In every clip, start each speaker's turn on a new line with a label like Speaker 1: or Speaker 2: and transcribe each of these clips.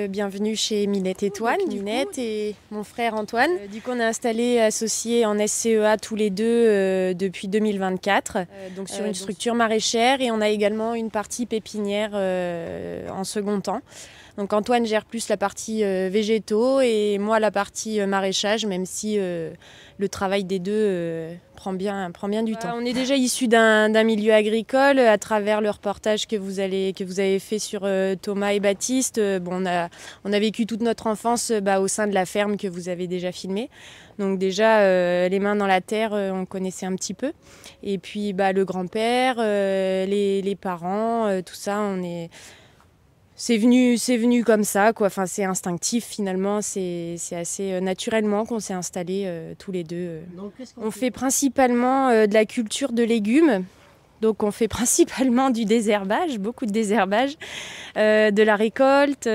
Speaker 1: Bienvenue chez Minette et Toine, Minette et mon frère Antoine. Du coup on est installés associés en SCEA tous les deux depuis 2024, donc sur une structure maraîchère, et on a également une partie pépinière en second temps. Donc Antoine gère plus la partie végétaux et moi la partie maraîchage, même si le travail des deux prend bien du temps. On est déjà issus d'un milieu agricole à travers le reportage que vous avez fait sur Thomas et Baptiste. On a vécu toute notre enfance au sein de la ferme que vous avez déjà filmée. Donc déjà les mains dans la terre, on connaissait un petit peu. Et puis le grand-père, les parents, tout ça, c'est venu comme ça, quoi. Enfin, c'est instinctif finalement, c'est assez naturellement qu'on s'est installés tous les deux. Donc, on fait principalement de la culture de légumes. Donc on fait principalement du désherbage, beaucoup de désherbage, de la récolte, on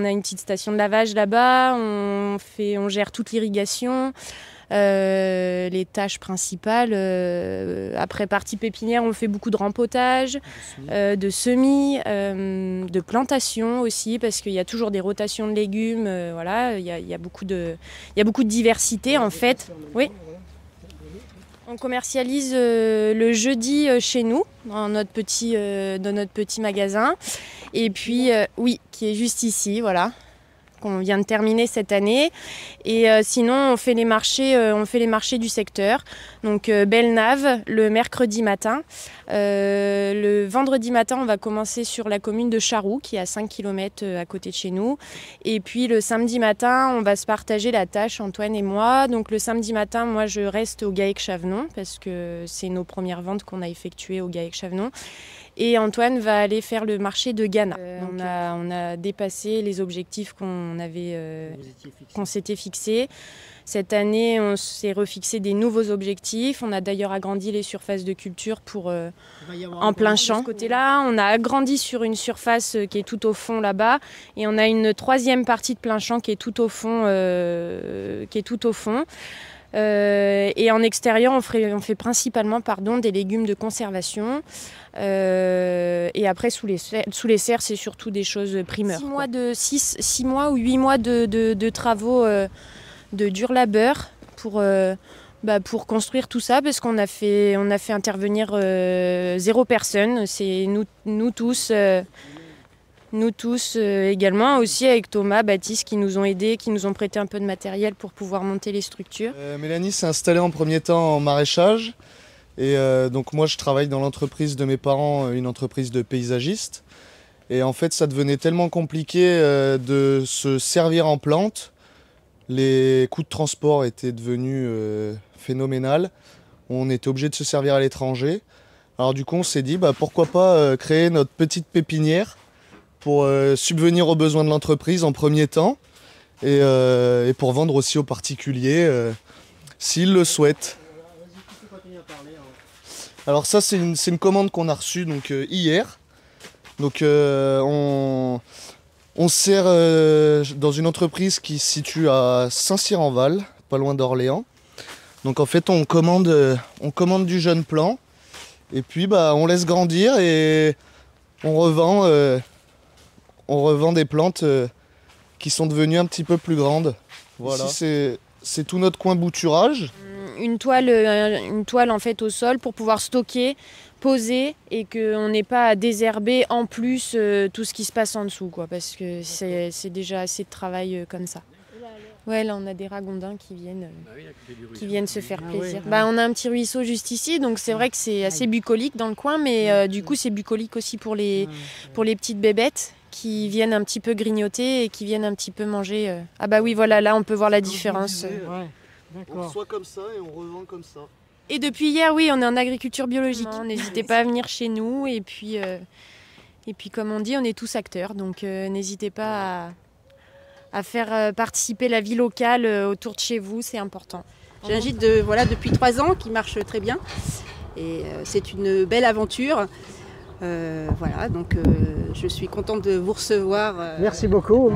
Speaker 1: a une petite station de lavage là-bas, on gère toute l'irrigation. Les tâches principales, après partie pépinière, on fait beaucoup de rempotage, de semis, de plantation aussi, parce qu'il y a toujours des rotations de légumes, voilà, il y a beaucoup de diversité en fait. Oui. On commercialise le jeudi chez nous, dans notre petit magasin, et puis oui, qui est juste ici, voilà, qu'on vient de terminer cette année. Et sinon on fait les marchés du secteur, donc Belle-Nave le mercredi matin, le vendredi matin on va commencer sur la commune de Charroux qui est à 5 km à côté de chez nous, et puis le samedi matin on va se partager la tâche, Antoine et moi. Donc le samedi matin moi je reste au Gaec-Chavenon parce que c'est nos premières ventes qu'on a effectuées au Gaec-Chavenon. Et Antoine va aller faire le marché de Ghana. On a dépassé les objectifs qu'on s'était fixés. Cette année, on s'est refixé des nouveaux objectifs. On a d'ailleurs agrandi les surfaces de culture pour en plein champ. De ce côté-là, on a agrandi sur une surface qui est tout au fond là-bas, et on a une troisième partie de plein champ qui est tout au fond. Et en extérieur, on fait principalement des légumes de conservation. Et après, sous les serres, c'est surtout des choses primeurs. 6 mois ou 8 mois de travaux de dur labeur pour construire tout ça, parce qu'on a fait intervenir 0 personne. C'est nous tous. Nous tous également, aussi avec Thomas, Baptiste, qui nous ont aidés, qui nous ont prêté un peu de matériel pour pouvoir monter les structures.
Speaker 2: Mélanie s'est installée en premier temps en maraîchage. Et donc moi je travaille dans l'entreprise de mes parents, une entreprise de paysagistes. Et en fait ça devenait tellement compliqué de se servir en plantes. Les coûts de transport étaient devenus phénoménaux. On était obligé de se servir à l'étranger. Alors du coup on s'est dit pourquoi pas créer notre petite pépinière pour subvenir aux besoins de l'entreprise en premier temps, et pour vendre aussi aux particuliers s'ils le souhaitent. Alors ça c'est une commande qu'on a reçue hier. Donc on sert dans une entreprise qui se situe à Saint-Cyr-en-Val, pas loin d'Orléans. Donc en fait on commande du jeune plant, et puis on laisse grandir et on revend des plantes qui sont devenues un petit peu plus grandes. Voilà. Ici, c'est tout notre coin bouturage.
Speaker 1: Une toile en fait au sol pour pouvoir stocker, poser, et qu'on n'ait pas à désherber en plus tout ce qui se passe en dessous, quoi, parce que c'est déjà assez de travail comme ça. Ouais, là on a des ragondins qui viennent se faire plaisir. On a un petit ruisseau juste ici, donc c'est vrai que c'est assez bucolique dans le coin, mais du coup c'est bucolique aussi pour les petites bébêtes qui viennent un petit peu grignoter et qui viennent un petit peu manger. Ah bah oui, voilà, là on peut voir la différence.
Speaker 2: On reçoit comme ça et on revend comme ça.
Speaker 1: Et depuis hier, oui, on est en agriculture biologique. N'hésitez pas à venir chez nous, et puis comme on dit, on est tous acteurs, donc n'hésitez pas à faire participer la vie locale autour de chez vous, c'est important.
Speaker 3: J'ai un gîte depuis 3 ans qui marche très bien, et c'est une belle aventure. Donc je suis contente de vous recevoir.
Speaker 4: Merci beaucoup.